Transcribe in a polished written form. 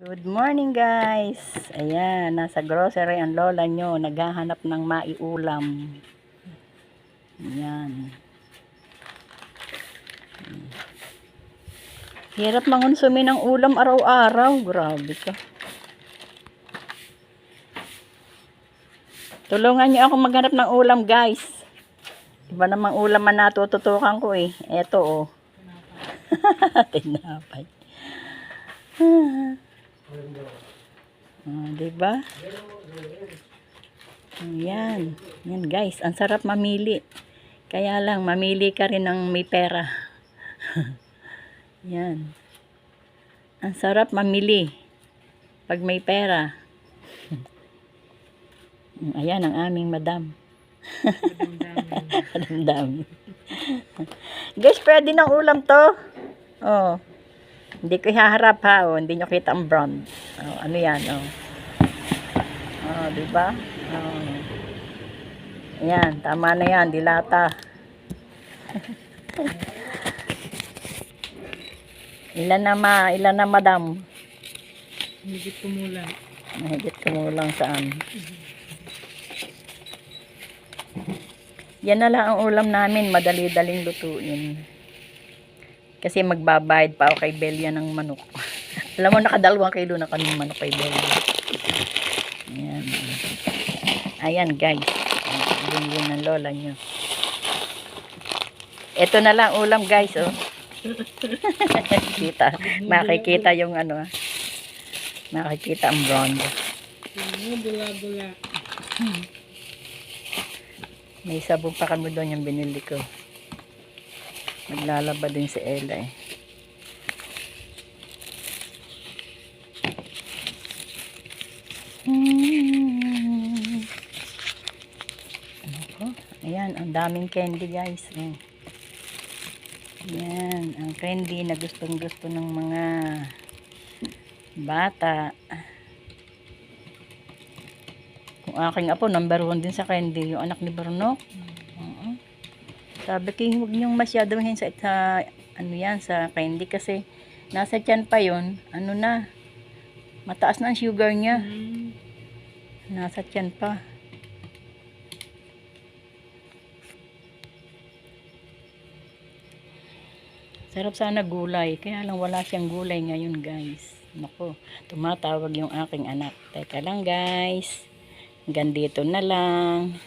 Good morning guys. Ayan, nasa grocery ang lola nyo. Naghahanap ng maiulam. Ayan. Hirap mangonsume ng ulam araw-araw. Grabe ka. Tulungan nyo ako maghanap ng ulam guys. Iba namang ulam man natututukan ko eh. Eto oh. Tinapay. Diba? Ayan. Yan guys. Ang sarap mamili. Kaya lang, mamili ka rin ng may pera. Yan. Ang sarap mamili. Pag may pera. Ayan ang aming madam. Madam. Guys, pwede ng ulam to. Oh. Hindi ko ihaharap ha. Oh. Hindi nyo kita ang brand. Oh, ano yan? Oh. Oh, diba? Oh. Ayan, tama na yan. Dilata. Ilan na madam? Mahigit kumulang. Mahigit kumulang saan? Yan na lang ang ulam namin. Madali-daling lutuin. Kasi magbabayad pa ako kay Belia ng manok. Alam mo, naka2 kilo na kami manok kay Belia. Ayan. Ayan guys. Yun ng lola nyo. Ito na lang ulam guys. Oh. Kita. Makikita yung ano. Makikita ang brown. Bula-bula. May sabog pa kami doon yung binili ko. Naglalaba din si Ella eh. Ayan, ang daming candy guys. Ayan, ang candy na gustong gusto ng mga bata. Kung aking apo, #1 din sa candy. Yung anak ni Bernok. Sabi ko, huwag niyong masyadong sa ano yan, sa candy kasi nasa tiyan pa yun. Ano na, mataas na ang sugar niya. Nasa tiyan pa. Sarap sana gulay. Kaya lang wala siyang gulay ngayon guys. Naku, tumatawag yung aking anak. Teka lang guys. Hanggang dito na lang.